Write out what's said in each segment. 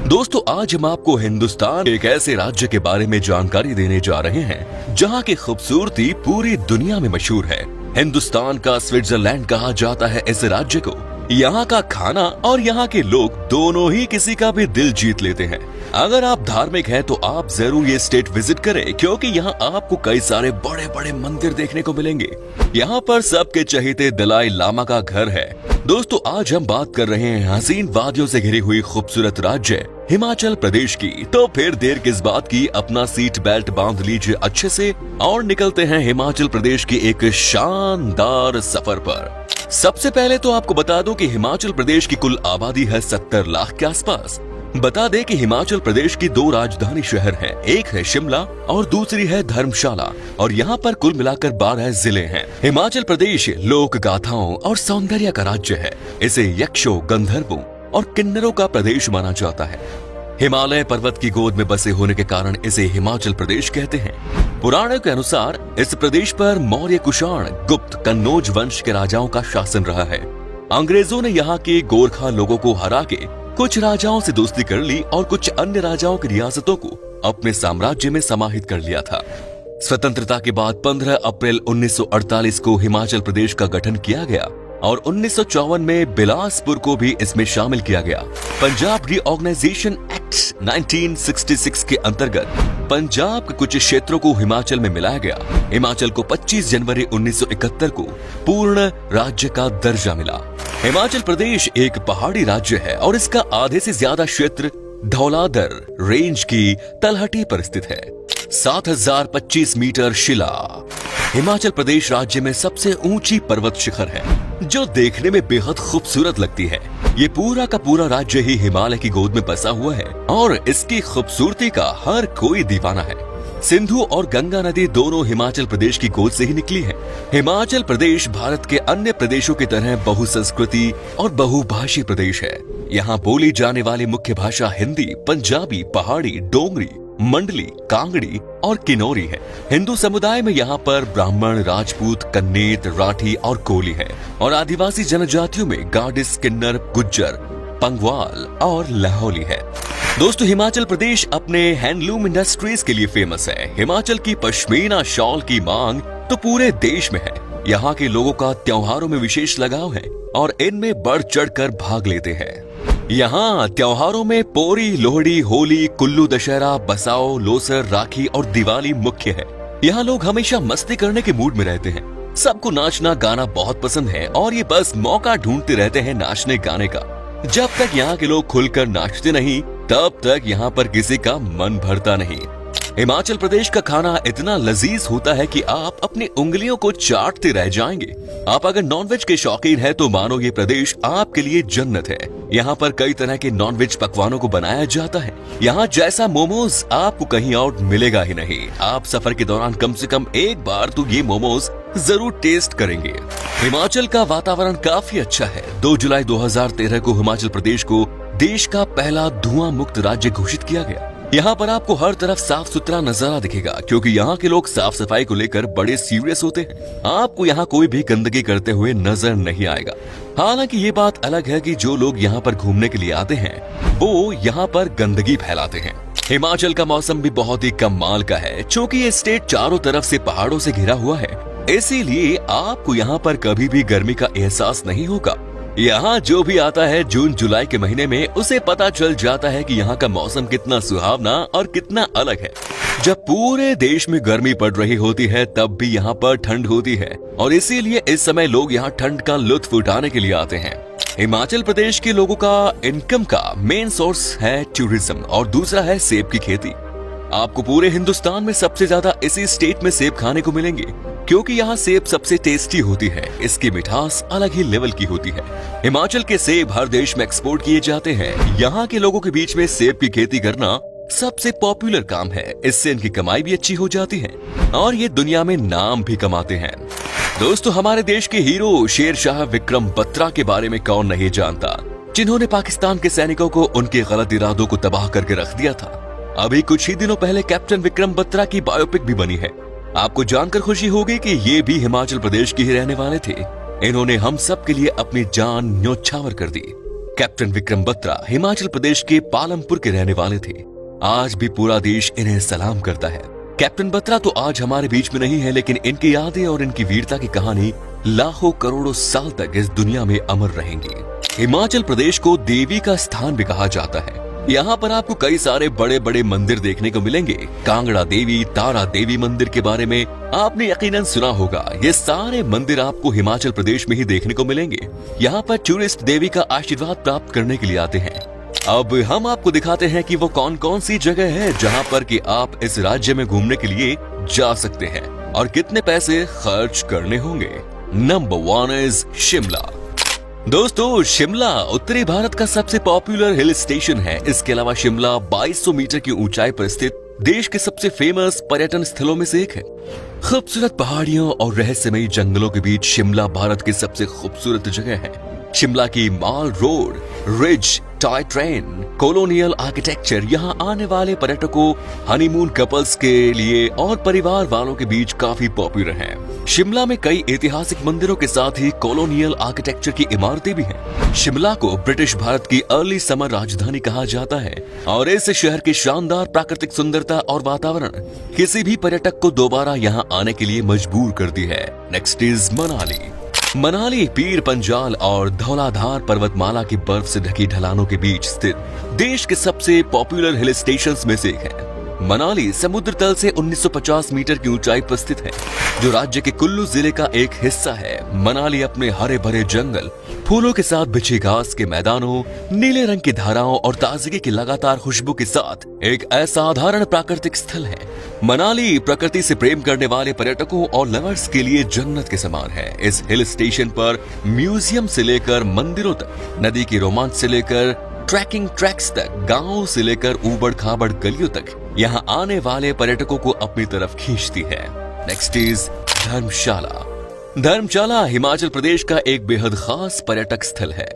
दोस्तों आज हम आपको हिंदुस्तान के एक ऐसे राज्य के बारे में जानकारी देने जा रहे हैं जहां की खूबसूरती पूरी दुनिया में मशहूर है। हिंदुस्तान का स्विट्जरलैंड कहा जाता है इस राज्य को। यहाँ का खाना और यहाँ के लोग दोनों ही किसी का भी दिल जीत लेते हैं। अगर आप धार्मिक हैं तो आप जरूर ये स्टेट विजिट करें, क्योंकि यहाँ आपको कई सारे बड़े बड़े मंदिर देखने को मिलेंगे। यहाँ पर सबके चहेते दलाई लामा का घर है। दोस्तों आज हम बात कर रहे हैं हसीन वादियों से घिरी हुई खूबसूरत राज्य हिमाचल प्रदेश की। तो फिर देर किस बात की, अपना सीट बेल्ट बांध लीजिए अच्छे से और निकलते हैं हिमाचल प्रदेश की एक शानदार सफर पर। सबसे पहले तो आपको बता दूं कि हिमाचल प्रदेश की कुल आबादी है 70 लाख के आसपास। बता दें कि हिमाचल प्रदेश की 2 राजधानी शहर हैं, एक है शिमला और दूसरी है धर्मशाला, और यहाँ पर कुल मिलाकर 12 जिले हैं। हिमाचल प्रदेश लोक गाथाओं और सौंदर्य का राज्य है। इसे यक्षों, गंधर्वों और किन्नरों का प्रदेश माना जाता है। हिमालय पर्वत की गोद में बसे होने के कारण इसे हिमाचल प्रदेश कहते हैं। पुराणों के अनुसार इस प्रदेश पर मौर्य, कुषाण, गुप्त, कन्नौज वंश के राजाओं का शासन रहा है। अंग्रेजों ने यहाँ के गोरखा लोगों को हरा के कुछ राजाओं से दोस्ती कर ली और कुछ अन्य राजाओं की रियासतों को अपने साम्राज्य में समाहित कर लिया था। स्वतंत्रता के बाद 15 अप्रैल 1948 को हिमाचल प्रदेश का गठन किया गया और 1954 में बिलासपुर को भी इसमें शामिल किया गया। पंजाब रीऑर्गेनाइजेशन एक्ट 1966 के अंतर्गत पंजाब के कुछ क्षेत्रों को हिमाचल में मिलाया गया। हिमाचल को 25 जनवरी 1971 को पूर्ण राज्य का दर्जा मिला। हिमाचल प्रदेश एक पहाड़ी राज्य है और इसका आधे से ज्यादा क्षेत्र धौलाधर रेंज की तलहटी पर स्थित है। 7025 मीटर शिला हिमाचल प्रदेश राज्य में सबसे ऊंची पर्वत शिखर है, जो देखने में बेहद खूबसूरत लगती है। ये पूरा का पूरा राज्य ही हिमालय की गोद में बसा हुआ है और इसकी खूबसूरती का हर कोई दीवाना है। सिंधु और गंगा नदी दोनों हिमाचल प्रदेश की गोद से ही निकली है। हिमाचल प्रदेश भारत के अन्य प्रदेशों की तरह बहुसंस्कृति और बहुभाषी प्रदेश है। यहाँ बोली जाने वाली मुख्य भाषा हिंदी, पंजाबी, पहाड़ी, डोगरी, मंडली, कांगड़ी और किन्नौरी है। हिंदू समुदाय में यहाँ पर ब्राह्मण, राजपूत, कन्नेत, राठी और कोली है, और आदिवासी जनजातियों में गाडिस, किन्नर, गुज्जर, पंगवाल और लाहौली है। दोस्तों हिमाचल प्रदेश अपने हैंडलूम इंडस्ट्रीज के लिए फेमस है। हिमाचल की पश्मीना शॉल की मांग तो पूरे देश में है। यहाँ के लोगों का त्योहारों में विशेष लगाव है और इनमें बढ़ चढ़कर भाग लेते हैं। यहाँ त्योहारों में पोरी, लोहड़ी, होली, कुल्लू दशहरा, बसाओ, लोसर, राखी और दिवाली मुख्य है। यहाँ लोग हमेशा मस्ती करने के मूड में रहते हैं। सबको नाचना गाना बहुत पसंद है और ये बस मौका ढूंढते रहते हैं नाचने गाने का। जब तक यहाँ के लोग खुलकर नाचते नहीं तब तक यहाँ पर किसी का मन भरता नहीं। हिमाचल प्रदेश का खाना इतना लजीज होता है कि आप अपनी उंगलियों को चाटते रह जाएंगे। आप अगर नॉनवेज के शौकीन हैं तो मानो ये प्रदेश आपके लिए जन्नत है। यहाँ पर कई तरह के नॉनवेज पकवानों को बनाया जाता है। यहाँ जैसा मोमोज आपको कहीं और मिलेगा ही नहीं। आप सफर के दौरान कम से कम एक बार तो ये मोमोज जरूर टेस्ट करेंगे। हिमाचल का वातावरण काफी अच्छा है। 2 जुलाई 2013 को हिमाचल प्रदेश को देश का पहला धुआं मुक्त राज्य घोषित किया गया। यहाँ पर आपको हर तरफ साफ सुथरा नजारा दिखेगा, क्योंकि यहाँ के लोग साफ सफाई को लेकर बड़े सीरियस होते हैं। आपको यहाँ कोई भी गंदगी करते हुए नजर नहीं आएगा। हालांकि ये बात अलग है कि जो लोग यहाँ पर घूमने के लिए आते हैं वो यहाँ पर गंदगी फैलाते हैं। हिमाचल का मौसम भी बहुत ही कमाल का है। चूँकि ये स्टेट चारों तरफ से पहाड़ों से घिरा हुआ है, इसीलिए आपको यहाँ पर कभी भी गर्मी का एहसास नहीं होगा। यहाँ जो भी आता है जून जुलाई के महीने में, उसे पता चल जाता है कि यहाँ का मौसम कितना सुहावना और कितना अलग है। जब पूरे देश में गर्मी पड़ रही होती है तब भी यहाँ पर ठंड होती है, और इसीलिए इस समय लोग यहाँ ठंड का लुत्फ उठाने के लिए आते हैं। हिमाचल प्रदेश के लोगों का इनकम का मेन सोर्स है टूरिज्म और दूसरा है सेब की खेती। आपको पूरे हिंदुस्तान में सबसे ज्यादा इसी स्टेट में सेब खाने को मिलेंगे, क्योंकि यहाँ सेब सबसे टेस्टी होती है। इसकी मिठास अलग ही लेवल की होती है। हिमाचल के सेब हर देश में एक्सपोर्ट किए जाते हैं। यहाँ के लोगों के बीच में सेब की खेती करना सबसे पॉपुलर काम है। इससे इनकी कमाई भी अच्छी हो जाती है और ये दुनिया में नाम भी कमाते हैं। दोस्तों हमारे देश के हीरो शेरशाह विक्रम बत्रा के बारे में कौन नहीं जानता, जिन्होंने पाकिस्तान के सैनिकों को उनके गलत इरादों को तबाह करके रख दिया था। अभी कुछ ही दिनों पहले कैप्टन विक्रम बत्रा की बायोपिक भी बनी है। आपको जानकर खुशी होगी कि ये भी हिमाचल प्रदेश के ही रहने वाले थे। इन्होंने हम सब के लिए अपनी जान न्योछावर कर दी। कैप्टन विक्रम बत्रा हिमाचल प्रदेश के पालमपुर के रहने वाले थे। आज भी पूरा देश इन्हें सलाम करता है। कैप्टन बत्रा तो आज हमारे बीच में नहीं है, लेकिन इनकी यादें और इनकी वीरता की कहानी लाखों करोड़ों साल तक इस दुनिया में अमर रहेंगी। हिमाचल प्रदेश को देवी का स्थान भी कहा जाता है। यहाँ पर आपको कई सारे बड़े बड़े मंदिर देखने को मिलेंगे। कांगड़ा देवी, तारा देवी मंदिर के बारे में आपने यकीनन सुना होगा। ये सारे मंदिर आपको हिमाचल प्रदेश में ही देखने को मिलेंगे। यहाँ पर टूरिस्ट देवी का आशीर्वाद प्राप्त करने के लिए आते हैं। अब हम आपको दिखाते हैं कि वो कौन कौन सी जगह है जहाँ पर कि आप इस राज्य में घूमने के लिए जा सकते हैं और कितने पैसे खर्च करने होंगे। Number 1 is Shimla. दोस्तों, शिमला उत्तरी भारत का सबसे पॉपुलर हिल स्टेशन है। इसके अलावा शिमला 2200 मीटर की ऊंचाई पर स्थित देश के सबसे फेमस पर्यटन स्थलों में से एक है। खूबसूरत पहाड़ियों और रहस्यमयी जंगलों के बीच शिमला भारत की सबसे खूबसूरत जगह है। शिमला की mall road, ridge, toy train, colonial architecture यहाँ आने वाले पर्यटकों, हनीमून कपल्स के लिए और परिवार वालों के बीच काफी पॉपुलर है। शिमला में कई ऐतिहासिक मंदिरों के साथ ही कॉलोनियल आर्किटेक्चर की इमारतें भी हैं। शिमला को ब्रिटिश भारत की अर्ली समर राजधानी कहा जाता है और इस शहर की शानदार प्राकृतिक सुंदरता और वातावरण किसी भी पर्यटक को दोबारा यहाँ आने के लिए मजबूर करती है। Next is Manali. मनाली पीर पंजाल और धौलाधार पर्वतमाला की बर्फ से ढकी ढलानों के बीच स्थित देश के सबसे पॉपुलर हिल स्टेशंस में से एक है। मनाली समुद्र तल से 1950 मीटर की ऊंचाई पर स्थित है, जो राज्य के कुल्लू जिले का एक हिस्सा है। मनाली अपने हरे भरे जंगल, फूलों के साथ बिछी घास के मैदानों, नीले रंग की धाराओं और ताजगी की लगातार खुशबू के साथ एक असाधारण प्राकृतिक स्थल है। मनाली प्रकृति से प्रेम करने वाले पर्यटकों और लवर्स के लिए जन्नत के समान है। इस हिल स्टेशन पर म्यूजियम से लेकर मंदिरों तक, नदी की रोमांच से लेकर ट्रैकिंग ट्रैक्स तक, गांव से लेकर ऊबड़ खाबड़ गलियों तक यहाँ आने वाले पर्यटकों को अपनी तरफ खींचती है। नेक्स्ट इज धर्मशाला। धर्मशाला हिमाचल प्रदेश का एक बेहद खास पर्यटक स्थल है,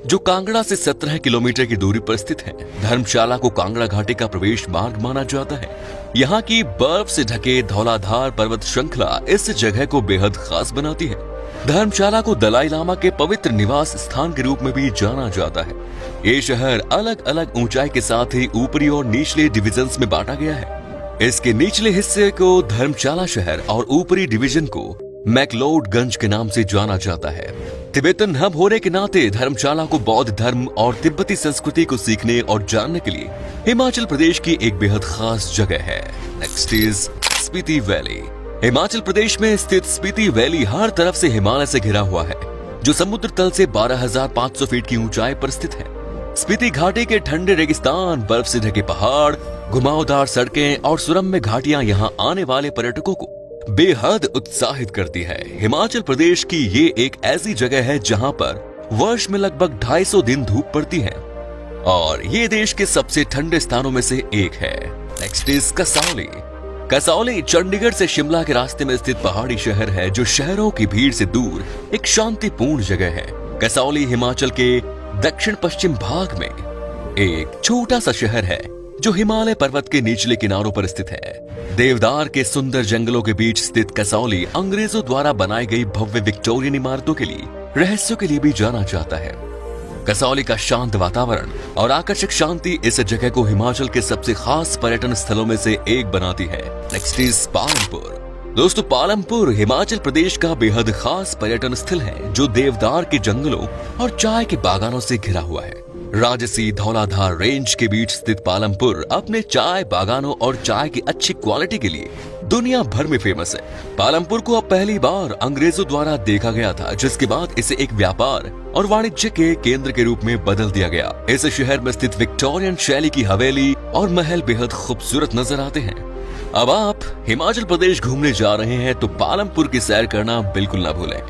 जो कांगड़ा से 17 किलोमीटर की दूरी पर स्थित है। धर्मशाला को कांगड़ा घाटी का प्रवेश मार्ग माना जाता है। यहाँ की बर्फ से ढके धौलाधार पर्वत श्रृंखला इस जगह को बेहद खास बनाती है। धर्मशाला को दलाई लामा के पवित्र निवास स्थान के रूप में भी जाना जाता है। ये शहर अलग अलग ऊंचाई के साथ ही ऊपरी और निचले डिविजन्स में बांटा गया है। इसके निचले हिस्से को धर्मशाला शहर और ऊपरी डिवीजन को मैक्लोडगंज के नाम से जाना जाता है। तिब्बतन हब होने के नाते धर्मशाला को बौद्ध धर्म और तिब्बती संस्कृति को सीखने और जानने के लिए हिमाचल प्रदेश की एक बेहद खास जगह है। Next is Spiti valley. Himachal Pradesh में स्थित स्पीति वैली हर तरफ से हिमालय से घिरा हुआ है, जो समुद्र तल से 12,500 फीट की ऊंचाई पर स्थित है। स्पीति घाटी के ठंडे रेगिस्तान, बर्फ से ढके पहाड़, घुमावदार सड़कें और सुरम्य घाटियां यहाँ आने वाले पर्यटकों को बेहद उत्साहित करती है। हिमाचल प्रदेश की ये एक ऐसी जगह है जहाँ पर वर्ष में लगभग 250 दिन धूप पड़ती है और ये देश के सबसे ठंडे स्थानों में से एक है। Next is Kasauli. कसौली चंडीगढ़ से शिमला के रास्ते में स्थित पहाड़ी शहर है, जो शहरों की भीड़ से दूर एक शांतिपूर्ण जगह है। कसौली हिमाचल के दक्षिण पश्चिम भाग में एक छोटा सा शहर है, जो हिमालय पर्वत के निचले किनारों पर स्थित है। देवदार के सुंदर जंगलों के बीच स्थित कसौली अंग्रेजों द्वारा बनाई गई भव्य विक्टोरियन इमारतों के लिए, रहस्यों के लिए भी जाना जाता है। कसौली का शांत वातावरण और आकर्षक शांति इस जगह को हिमाचल के सबसे खास पर्यटन स्थलों में से एक बनाती है। Next is Palampur. दोस्तों, पालमपुर हिमाचल प्रदेश का बेहद खास पर्यटन स्थल है, जो देवदार के जंगलों और चाय के बागानों से घिरा हुआ है। राजसी धौलाधार रेंज के बीच स्थित पालमपुर अपने चाय बागानों और चाय की अच्छी क्वालिटी के लिए दुनिया भर में फेमस है। पालमपुर को अब पहली बार अंग्रेजों द्वारा देखा गया था, जिसके बाद इसे एक व्यापार और वाणिज्य के केंद्र के रूप में बदल दिया गया। इस शहर में स्थित विक्टोरियन शैली की हवेली और महल बेहद खूबसूरत नजर आते हैं। अब आप हिमाचल प्रदेश घूमने जा रहे हैं तो पालमपुर की सैर करना बिल्कुल ना भूलें।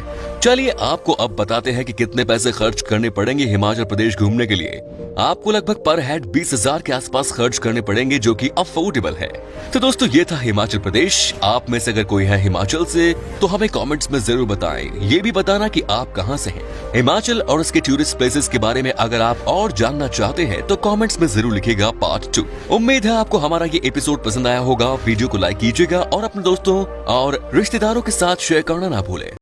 चलिए आपको अब बताते हैं कि कितने पैसे खर्च करने पड़ेंगे हिमाचल प्रदेश घूमने के लिए। आपको लगभग पर हेड 20,000 के आसपास खर्च करने पड़ेंगे, जो कि अफोर्डेबल है। तो दोस्तों, ये था हिमाचल प्रदेश। आप में से अगर कोई है हिमाचल से तो हमें कमेंट्स में जरूर बताएं। ये भी बताना कि आप कहां से हैं। हिमाचल और उसके टूरिस्ट प्लेसेस के बारे में अगर आप और जानना चाहते हैं तो कमेंट्स में जरूर लिखिएगा पार्ट 2। उम्मीद है आपको हमारा ये एपिसोड पसंद आया होगा। वीडियो को लाइक कीजिएगा और अपने दोस्तों और रिश्तेदारों के साथ शेयर करना ना भूलें।